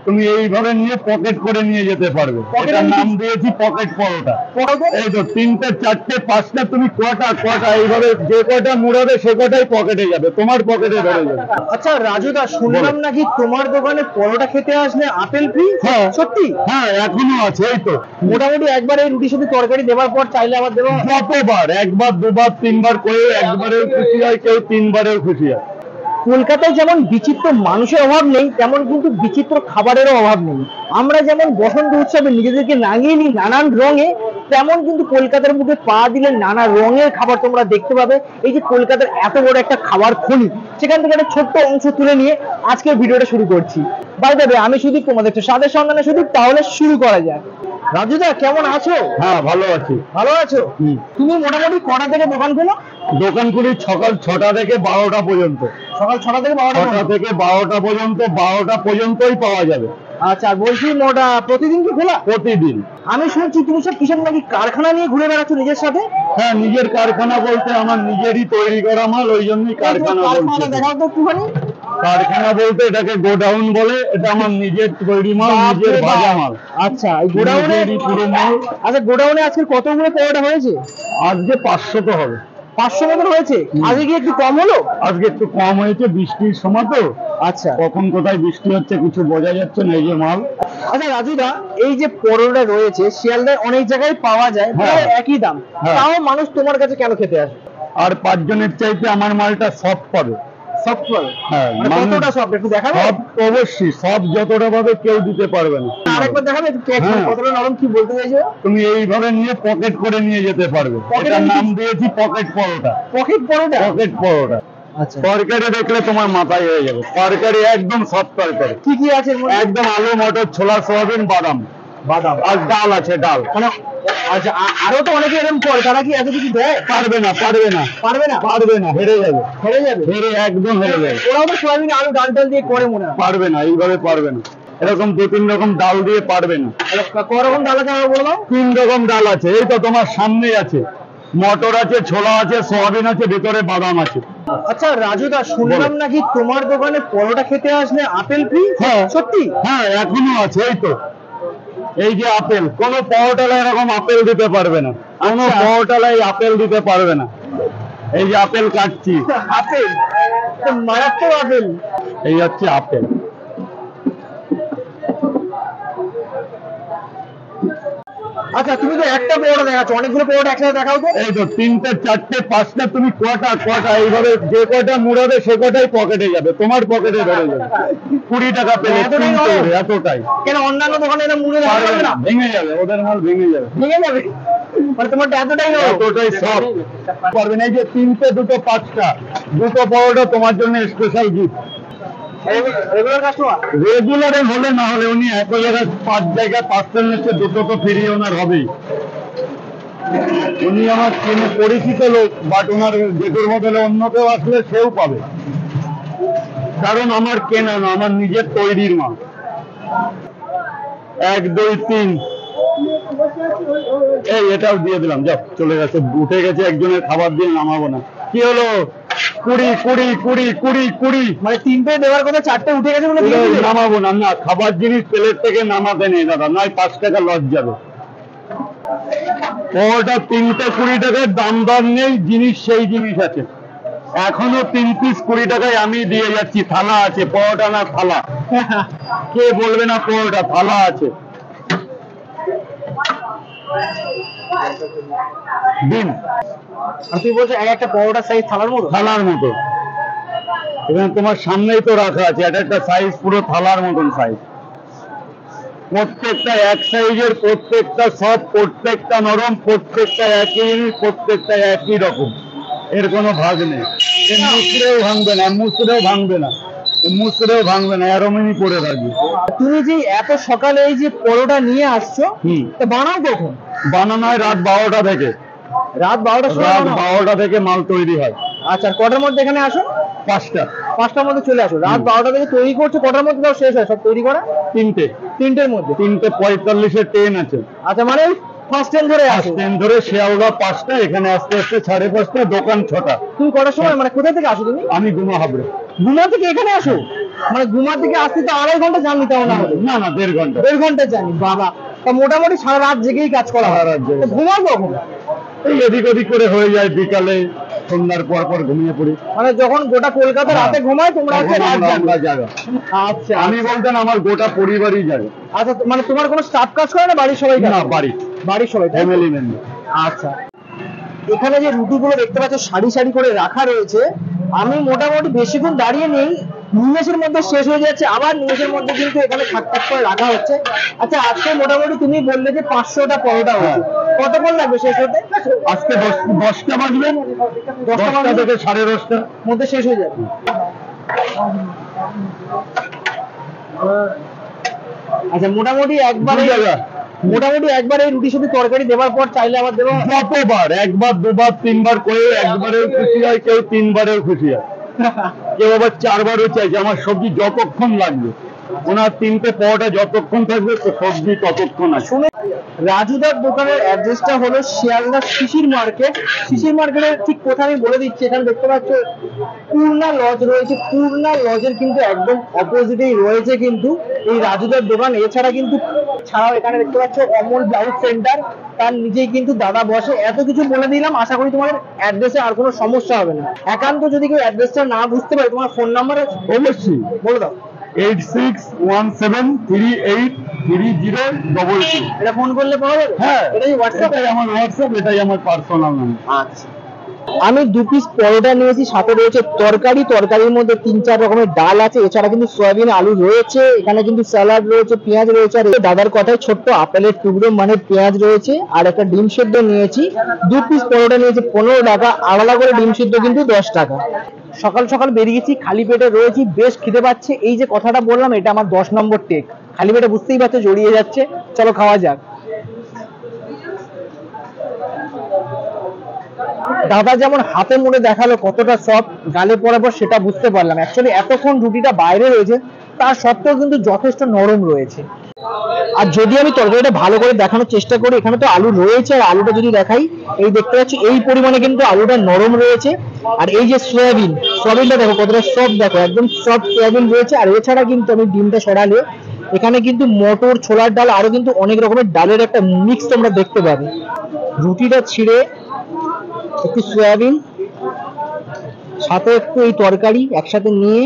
তুমি এইভাবে নিয়ে পকেট করে নিয়ে যেতে পারবে। এটার নাম দিয়েছি পকেট পরোটা। এই তো 3টে 4টে 5টা তুমি কটা এইভাবে যে কটা মুড়াবে সে কটাই পকেটে যাবে, তোমার পকেটে ধরে যাবে। আচ্ছা রাজুদা, শুনলাম নাকি তোমার দোকানে পরোটা খেতে আসলে আপেল ফ্রি? হ্যাঁ সত্যি? হ্যাঁ, এখনো আছে। এই তো মোটামুটি একবার এই রুটির সাথে তরকারি দেওয়ার পর চাইলে আবার দেবো? যতবার, একবার দুবার তিনবার করে, একবারেও খুশি হয় কেউ, তিনবারেও খুশি হয়। কলকাতায় যেমন বিচিত্র মানুষের অভাব নেই, তেমন কিন্তু বিচিত্র খাবারেরও অভাব নেই। আমরা যেমন বসন্ত উৎসবে নিজেদেরকে রাঙিয়ে নিই নানান রঙে, তেমন কিন্তু কলকাতার বুকে পা দিলে নানা রঙের খাবার তোমরা দেখতে পাবে। এই যে কলকাতার এত বড় একটা খাবার খনি, সেখান থেকে একটা ছোট্ট অংশ তুলে নিয়ে আজকের ভিডিওটা শুরু করছি। বাই দ্য ওয়ে, আমি সুদীপ, তোমাদের স্বাদের সন্ধানে সুদীপ। তাহলে শুরু করা যাক। রাজুদা, কেমন আছো? হ্যাঁ, ভালো আছি। ভালো আছো? তুমি মোটামুটি কটা থেকে দোকান খোলো? দোকান খুলি সকাল 6টা থেকে 12টা পর্যন্ত। সকাল 6টা থেকে 12টা? 6টা থেকে 12টা পর্যন্ত, 12টা পর্যন্তই পাওয়া যাবে। আচ্ছা, বলছি প্রতিদিন কি খোলা? প্রতিদিন। আমি শুনছি তুমি সব কিসব নাকি কারখানা নিয়ে ঘুরে বেড়াচ্ছ নিজের সাথে? হ্যাঁ, নিজের কারখানা বলতে আমার নিজেরই তৈরি করা মাল, ওই জন্যই কারখানা বলছি। দেখাও তো একটুখানি। কারখানা বলতে এটাকে গোডাউন বলে, এটা আমার নিজের তৈরি মাল, নিজের ভাজা মাল। আচ্ছা, এই গোডাউনে পুরো মাল। আচ্ছা, গোডাউনে আজকে কতগুলো পরোটা হয়েছে? আজকে 500 তো হবে। 500 মতো হয়েছে? আজকে কি একটু কম হলো? আজকে একটু কম হয়েছে, বৃষ্টির সময় তো। আচ্ছা, কখন কোথায় বৃষ্টি হচ্ছে কিছু বোঝা যাচ্ছে না, এই যে মাল। আচ্ছা রাজুদা, এই যে পরোটা রয়েছে শিয়ালদায় অনেক জায়গায় পাওয়া যায়, প্রায় একই দাম, তাও মানুষ তোমার কাছে কেন খেতে আসে? আর 5 জনের চাইতে আমার মালটা সফট পাবে। সফট পাবে? হ্যাঁ, কতটা সফট একটু দেখাবে? সব অবশ্যই, সব যতটা পাবে কেউ দিতে পারবে না। আরেকবার দেখাবে একটু, কতটা নরম, কি বলতে চাইছো? তুমি এইভাবে নিয়ে পকেট করে নিয়ে যেতে পারবে। এটার নাম দিয়েছি পকেট পরোটা। পকেট পরোটা? পকেট পরোটা। আচ্ছা, তরকারি দেখলে তোমার মাথায় হয়ে যাবে। তরকারি একদম সফট তরকারি। কি কি আছে? একদম আলু, মটর, ছোলা, সয়াবিন, বাদাম। আর ডাল আছে, ডাল। মানে আচ্ছা, আরো তো অনেকে এরকম করে, তারা কি এত কিছু দেয়? পারবে না, পারবে না, পারবে না, পারবে না, হেরে যাবে। হেরে যাবে? হেরে, একদম হেরে যাবে। ওরাও তো সয়াবিন আলু ডাল ডাল দিয়ে করে মনে হয়। পারবে না, এইভাবে পারবে না। এরকম 2-3 রকম ডাল দিয়ে পারবে না। করকম ডাল আছে আমার বললাম? 3 রকম ডাল আছে, এই তো তোমার সামনেই আছে। মটর আছে, ছোলা আছে, সয়াবিন আছে, ভিতরে বাদাম আছে। আচ্ছা রাজুদা, শুনলাম নাকি তোমার দোকানে পরোটা খেতে আসলে আপেল ফ্রি? হ্যাঁ। সত্যি? হ্যাঁ, এখনো আছে। এই তো, এই যে আপেল, কোন পরোটালায় এরকম আপেল দিতে পারবে না। কোন পরোটালায় আপেল দিতে পারবে না। এই যে আপেল কাটছি। আপেল? মারাত্মক আপেল। এই হচ্ছে আপেল। আচ্ছা, তুমি তো একটা পরোটা দেখাচ্ছ, অনেকগুলো পরোটা একসাথে দেখাও তো। এই তো 3টে 4টে 5টা তুমি কটা এইভাবে যে কটা মুড়াবে সে কটাই পকেটে যাবে, তোমার পকেটে ধরে যাবে। 20 টাকা পেলে এতটাই। কেন অন্যান্য দোকানে এটা মুড়ে পারবে না, ভেঙে যাবে, ওদের মাল ভেঙে যাবে। ভেঙে যাবে? মানে তোমারটা এতটাই সব পারবে না। এই যে 3টে 2টো 5টা, 2টো পরোটা তোমার জন্য স্পেশাল গিফট। Regular customer? রেগুলারে হলে না হলে, উনি এক জায়গায় 5 জায়গায় পার্সেল নিচ্ছে, 2টো তো ফিরিয়ে ওনার হবেই। উনি আমার পরিচিত লোক, বাট ওনার যেটোর বদলে অন্য কেউ আসলে সেও পাবে, কারণ আমার কেনা না, আমার নিজের তৈরির মাল। 1 2 3, এই এটাও দিয়ে দিলাম, যাও চলে গেছে, উঠে গেছে একজনের খাবার দিয়ে, নামাবো না। কি হলো? 20 20 20 20 20। মানে 3টে দেওয়ার কথা, 4টে উঠে গেছে বলে নামাবো না। না, খাবার জিনিস প্লেট থেকে নামাতে নেই দাদা, নয় 5 টাকা লস যাবে। ওটা 3টে 20 টাকার দাম দর নেই, জিনিস সেই জিনিস আছে। এখনো 3 পিস 20 টাকায় আমি দিয়ে যাচ্ছি। থালা আছে, পরোটা না থালা। কে বলবে না পরোটা? থালা আছে, দিন। আর তুই বলছো একটা পরোটার সাইজ থালার মতো? থালার মতো। এখানে তোমার সামনেই তো রাখা আছে, এটা একটা সাইজ পুরো থালার মতন সাইজ। প্রত্যেকটা এক সাইজের, প্রত্যেকটা সব, প্রত্যেকটা নরম, প্রত্যেকটা একই জিনিস, প্রত্যেকটা একই রকম। এর কোনো ভাগ নেই। মুচড়েও ভাঙবে না, মুচড়েও ভাঙবে না, মুচড়েও ভাঙবে না, এরমনি করে রাখবে। তুমি যে এত সকালে এই যে পরোটা নিয়ে আসছো, তা বানাও কখন? বানানো হয় রাত 12টা থেকে। রাত 12টা? রাত 12টা থেকে মাল তৈরি হয়। আচ্ছা, কটার মধ্যে এখানে আসো? 5টা। 5টার মধ্যে চলে আসো। রাত 12টা থেকে তৈরি করছো, কটার মধ্যে তাও শেষ হয় সব তৈরি করা? 3টে। 3টের মধ্যে? 3:45 ট্রেন আছে। আচ্ছা, মানে ফার্স্ট ট্রেন ধরে আসো? ট্রেন ধরে শিয়ালদা 5টা, এখানে আসতে আসতে 5:30, দোকান 6টা। তুমি কটার সময়, মানে কোথা থেকে আসো তুমি? আমি গুনা হাবড়ে। গুনা থেকে এখানে আসো? মানে ঘুমা থেকে আসতে তো 2.5 ঘন্টা জার্নি তাও না হলে? না 1.5 ঘন্টা। 1.5 ঘন্টা জার্নি, বাবা। তা মোটামুটি সারা রাত জেগেই কাজ করা হয়? সারা রাত জেগে। ঘুমাও কখন? এই এদিক ওদিক করে হয়ে যায়, বিকালে সন্ধ্যার পর ঘুমিয়ে পড়ি। মানে যখন গোটা কলকাতা রাতে ঘুমায় তোমরা হচ্ছে রাত জাগো? আচ্ছা, আমি বলতেন আমার গোটা পরিবারই জাগে। আচ্ছা, মানে তোমার কোনো স্টাফ কাজ করে না, বাড়ির সবাই? না, বাড়ির সবাই, ফ্যামিলি মেম্বার। আচ্ছা। এখানে যে রুটিগুলো দেখতে পাচ্ছ সারি সারি করে রাখা রয়েছে, আমি মোটামুটি বেশিক্ষণ দাঁড়িয়ে নেই, নিমেষের মধ্যে শেষ হয়ে যাচ্ছে, আবার নিমেষের মধ্যে কিন্তু এখানে থাক থাক করে রাখা হচ্ছে। আচ্ছা, আজকে মোটামুটি তুমি বললে যে 500টা পরোটা হয়েছে, কতক্ষণ লাগবে শেষ হতে? আজকে 10টা বাজবে, 10টা থেকে 10:30টার মধ্যে শেষ হয়ে যাবে। আচ্ছা, মোটামুটি একবার এই রুটির সাথে তরকারি দেওয়ার পর চাইলে আবার দেবো? যতবার, 1বার 2বার 3বার করে, একবারেও খুশি হয় কেউ, 3বারেও খুশি হয় কেউ, আবার 4বারও চাইছে। আমার সবজি যতক্ষণ লাগবে, ওনার 3টে পরোটা যতক্ষণ থাকবে তো সবজি ততক্ষণ আছে। শুনে রাজুদার দোকানের অ্যাড্রেসটা হলো শিয়ালদা শিশির মার্কেট। শিশির মার্কেটের ঠিক কোথায় আমি বলে দিচ্ছি। এখানে দেখতে পাচ্ছ পূর্ণা লজ রয়েছে, পূর্ণা লজের কিন্তু একদম অপোজিটেই রয়েছে কিন্তু এই রাজুদার দোকান। এছাড়া কিন্তু ছাড়াও এখানে দেখতে পাচ্ছ অমল ব্লাউজ সেন্টার, তার নিজেই কিন্তু দাদা বসে। এত কিছু বলে দিলাম, আশা করি তোমাদের অ্যাড্রেসে আর কোনো সমস্যা হবে না। একান্ত যদি কেউ অ্যাড্রেসটা না বুঝতে পারে, তোমার ফোন নাম্বার আছে? অবশ্যই বলে দাও। 8617383022। এটা ফোন করলে পাওয়া যাবে? হ্যাঁ, এটাই হোয়াটসঅ্যাপ? এটাই আমার হোয়াটসঅ্যাপ, এটাই আমার পার্সোনাল নাম্বার। আচ্ছা, আমি 2 পিস পরোটা নিয়েছি, সাথে রয়েছে তরকারির মধ্যে 3-4 রকমের ডাল আছে, এছাড়া কিন্তু সয়াবিন আলু রয়েছে, এখানে কিন্তু স্যালাড রয়েছে, পেঁয়াজ রয়েছে, আর দাদার কথায় ছোট্ট আপেলের টুকরো মানে পেঁয়াজ রয়েছে, আর একটা ডিম সিদ্ধ নিয়েছি। 2 পিস পরোটা নিয়েছি 15 টাকা, আলাদা করে ডিম সিদ্ধ কিন্তু 10 টাকা। সকাল সকাল বেরিয়েছি, খালি পেটে রয়েছি, বেশ খিদে পাচ্ছে। এই যে কথাটা বললাম, এটা আমার 10 নম্বর টেক। খালি পেটে বুঝতেই পারছো জড়িয়ে যাচ্ছে, চলো খাওয়া যাক। দাদা যেমন হাতে মুড়ে দেখালো কতটা সফট, গালে পড়ার পর সেটা বুঝতে পারলাম। অ্যাকচুয়ালি এতক্ষণ রুটিটা বাইরে রয়েছে, তার সত্ত্বেও কিন্তু যথেষ্ট নরম রয়েছে। আর যদি আমি তরকারিটা ভালো করে দেখানোর চেষ্টা করি, এখানে তো আলু রয়েছে, আর আলুটা যদি দেখাই, এই দেখতে পাচ্ছি এই পরিমাণে কিন্তু আলুটা নরম রয়েছে। আর এই যে সয়াবিনটা দেখো কতটা সফট, দেখো একদম সফট সয়াবিন রয়েছে। আর এছাড়া কিন্তু আমি ডিমটা সরালে এখানে কিন্তু মটর, ছোলার ডাল, আরো কিন্তু অনেক রকমের ডালের একটা মিক্স তোমরা দেখতে পাবে। রুটিটা ছিঁড়ে একটু সয়াবিন, সাথে একটু এই তরকারি একসাথে নিয়ে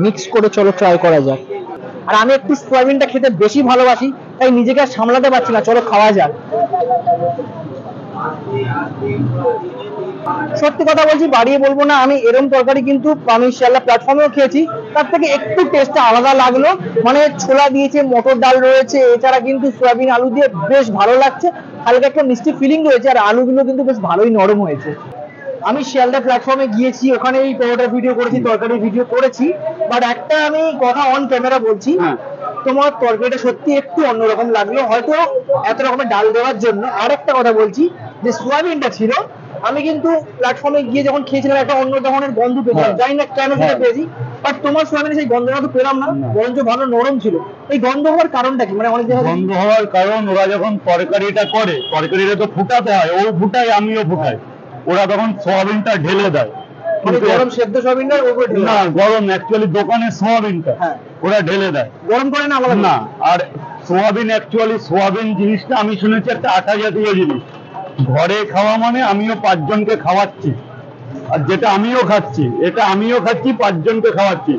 মিক্স করে চলো ট্রাই করা যাক। আর আমি একটু সয়াবিনটা খেতে বেশি ভালোবাসি, তাই নিজেকে আর সামলাতে পারছি না, চলো খাওয়া যাক। সত্যি কথা বলছি, বাড়িয়ে বলবো না, আমি এরকম তরকারি কিন্তু আমি শিয়ালদা প্ল্যাটফর্মেও খেয়েছি, তার থেকে একটু টেস্টটা আলাদা লাগলো। মানে ছোলা দিয়েছে, মটর ডাল রয়েছে, এছাড়া কিন্তু সয়াবিন আলু দিয়ে বেশ ভালো লাগছে, হালকা একটা মিষ্টি ফিলিং রয়েছে, আর আলুগুলো কিন্তু বেশ ভালোই নরম হয়েছে। আমি শিয়ালদা প্ল্যাটফর্মে গিয়েছি, ওখানে এই পরোটার ভিডিও করেছি, তরকারির ভিডিও করেছি, বাট একটা আমি কথা অন ক্যামেরা বলছি, তোমার তরকারিটা সত্যি একটু অন্যরকম লাগলো, হয়তো এত রকমের ডাল দেওয়ার জন্য। আর একটা কথা বলছি, যে সোয়াবিনটা ছিল, আমি কিন্তু প্ল্যাটফর্মে গিয়ে যখন খেয়েছিলাম একটা অন্য ধরনের গন্ধ পেয়েছিলাম, জানি না কেন সেটা পেয়েছি, বাট তোমার সোয়াবিনে সেই গন্ধটা তো পেলাম না, বরঞ্চ ভালো নরম ছিল। এই গন্ধ হওয়ার কারণটা কি? মানে অনেক জায়গায় গন্ধ হওয়ার কারণ, ওরা যখন তরকারিটা করে, তরকারিটা তো ফুটাতে হয়, ও ফুটায় আমিও ফুটাই, ওরা তখন সোয়াবিনটা ঢেলে দেয়। মানে গরম সেদ্ধ সোয়াবিনটা উপরে ঢেলে না, গরম অ্যাকচুয়ালি দোকানের সোয়াবিনটা ওরা ঢেলে দেয়, গরম করে না আলাদা না। আর সোয়াবিন জিনিসটা আমি শুনেছি একটা আটা জাতীয় জিনিস, ঘরে খাওয়া মানে আমিও 5 জনকে খাওয়াচ্ছি, আর যেটা আমিও খাচ্ছি, এটা আমিও খাচ্ছি, 5 জনকে খাওয়াচ্ছি।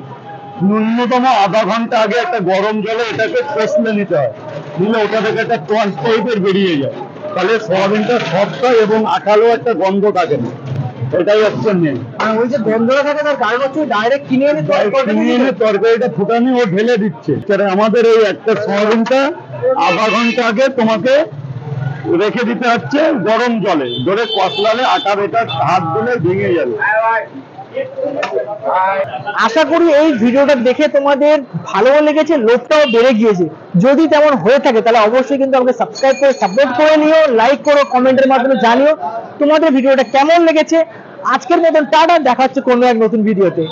ন্যূনতম আধা ঘন্টা আগে একটা গরম জলে এটাকে কষলে নিতে হয়, নিলে ওটা থেকে একটা টস টাইপের বেরিয়ে যায়, তাহলে সোয়াবিনটা সফট হয় এবং আঠালো একটা গন্ধ থাকে না। এটাই হচ্ছে মেন। ওই যে গন্ধটা থাকে তার কারণ হচ্ছে ডাইরেক্ট কিনে এনে তরকারিটা ফুটানি ও ঢেলে দিচ্ছে। আমাদের এই একটা সোয়াবিনটা আধা ঘন্টা আগে তোমাকে রেখে দিতে হচ্ছে গরম জলে, ধরে কষলালে আটা বেটা হাত দিলে ভেঙে যাবে। আশা করি এই ভিডিওটা দেখে তোমাদের ভালো লেগেছে, লোভটাও বেড়ে গিয়েছে। যদি তেমন হয়ে থাকে তাহলে অবশ্যই কিন্তু আমাকে সাবস্ক্রাইব করে সাপোর্ট করে নিও, লাইক করো, কমেন্টের মাধ্যমে জানিও তোমাদের ভিডিওটা কেমন লেগেছে। আজকের মতন টাটা, দেখা হচ্ছে কোনো এক নতুন ভিডিওতে।